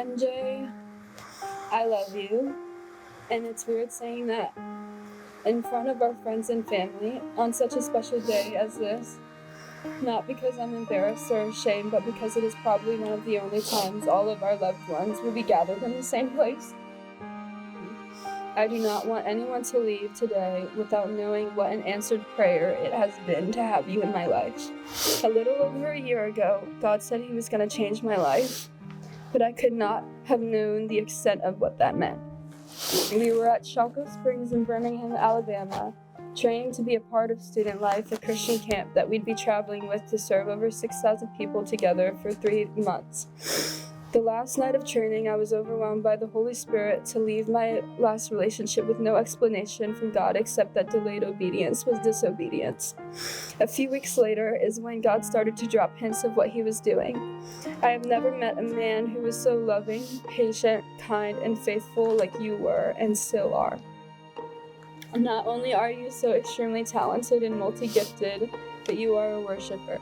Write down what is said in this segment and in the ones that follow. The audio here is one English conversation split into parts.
MJ, I love you. And it's weird saying that in front of our friends and family on such a special day as this. Not because I'm embarrassed or ashamed, but because it is probably one of the only times all of our loved ones will be gathered in the same place. I do not want anyone to leave today without knowing what an answered prayer it has been to have you in my life. A little over a year ago, God said He was going to change my life, but I could not have known the extent of what that meant. We were at Chalco Springs in Birmingham, Alabama, training to be a part of Student Life, a Christian camp that we'd be traveling with to serve over 6,000 people together for 3 months. The last night of training, I was overwhelmed by the Holy Spirit to leave my last relationship with no explanation from God except that delayed obedience was disobedience. A few weeks later is when God started to drop hints of what He was doing. I have never met a man who was so loving, patient, kind, and faithful like you were and still are. Not only are you so extremely talented and multi-gifted, but you are a worshiper.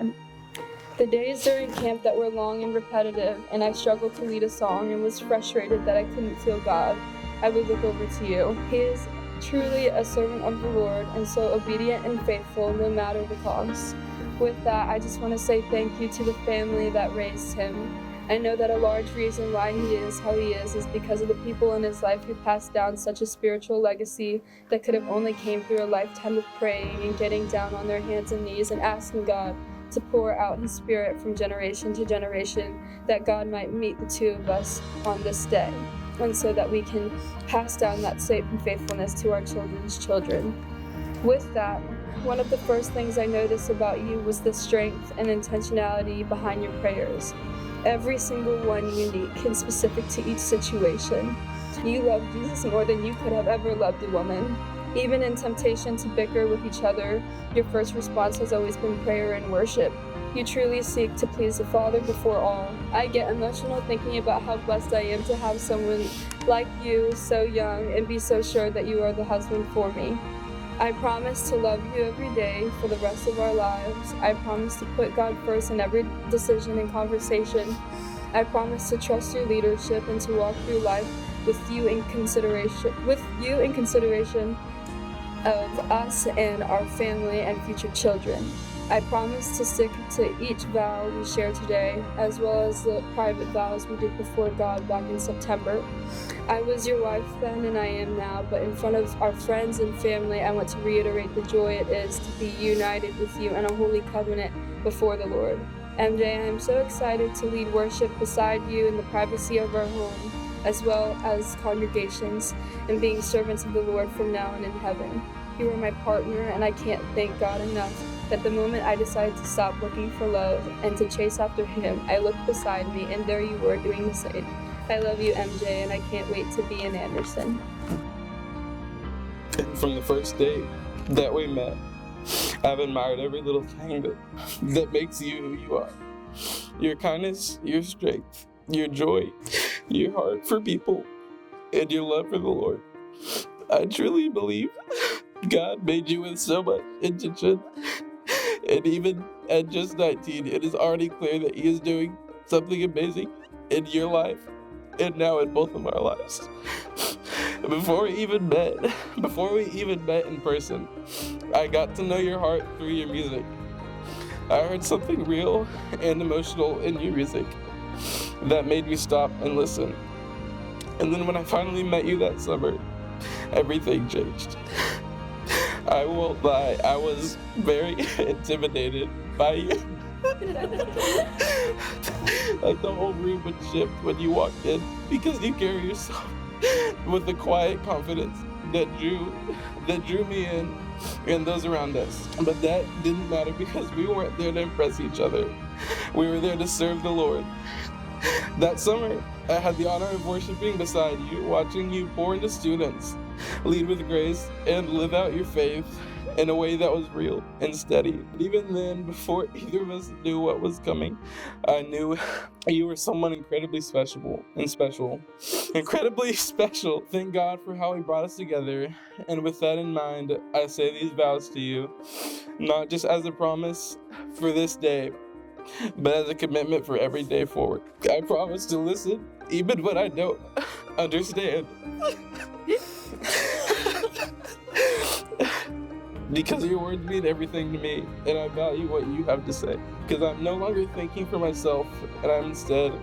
The days during camp that were long and repetitive, and I struggled to lead a song and was frustrated that I couldn't feel God, I would look over to you. He is truly a servant of the Lord, and so obedient and faithful no matter the cost. With that, I just want to say thank you to the family that raised him. I know that a large reason why he is how he is because of the people in his life who passed down such a spiritual legacy that could have only came through a lifetime of praying and getting down on their hands and knees and asking God to pour out His Spirit from generation to generation, that God might meet the two of us on this day, and so that we can pass down that same faithfulness to our children's children. With that, one of the first things I noticed about you was the strength and intentionality behind your prayers. Every single one unique and specific to each situation. You love Jesus more than you could have ever loved a woman. Even in temptation to bicker with each other, your first response has always been prayer and worship. You truly seek to please the Father before all. I get emotional thinking about how blessed I am to have someone like you, so young, and be so sure that you are the husband for me. I promise to love you every day for the rest of our lives. I promise to put God first in every decision and conversation. I promise to trust your leadership and to walk through life with you in consideration of us and our family and future children. I promise to stick to each vow we share today, as well as the private vows we did before God back in September. I was your wife then and I am now, but in front of our friends and family, I want to reiterate the joy it is to be united with you in a holy covenant before the Lord. MJ, I am so excited to lead worship beside you in the privacy of our home, as well as congregations, and being servants of the Lord from now and in heaven. You are my partner, and I can't thank God enough that the moment I decided to stop looking for love and to chase after Him, I looked beside me, and there you were doing the same. I love you, MJ, and I can't wait to be in Anderson. And from the first day that we met, I've admired every little thing that makes you who you are. Your kindness, your strength, your joy, your heart for people, and your love for the Lord. I truly believe God made you with so much intention. And even at just 19, it is already clear that He is doing something amazing in your life and now in both of our lives. Before we even met in person, I got to know your heart through your music. I heard something real and emotional in your music that made me stop and listen. And then when I finally met you that summer, everything changed. I won't lie, I was very intimidated by you. Like the whole room would shift when you walked in because you carry yourself with the quiet confidence that drew me in and those around us. But that didn't matter because we weren't there to impress each other. We were there to serve the Lord. That summer, I had the honor of worshiping beside you, watching you pour into students, lead with grace, and live out your faith in a way that was real and steady. But even then, before either of us knew what was coming, I knew you were someone incredibly special. Incredibly special. Thank God for how He brought us together. And with that in mind, I say these vows to you, not just as a promise for this day, but as a commitment for every day forward. I promise to listen, even when I don't understand. Because your words mean everything to me, and I value what you have to say. Because I'm no longer thinking for myself, and I'm instead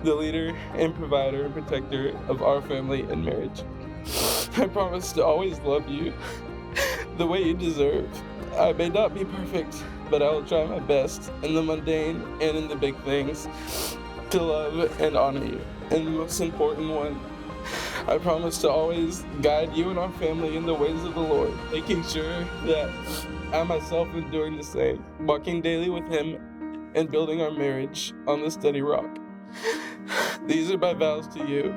the leader and provider and protector of our family and marriage. I promise to always love you the way you deserve. I may not be perfect, but I will try my best in the mundane and in the big things to love and honor you. And the most important one, I promise to always guide you and our family in the ways of the Lord, making sure that I myself am doing the same, walking daily with Him and building our marriage on the steady rock. These are my vows to you,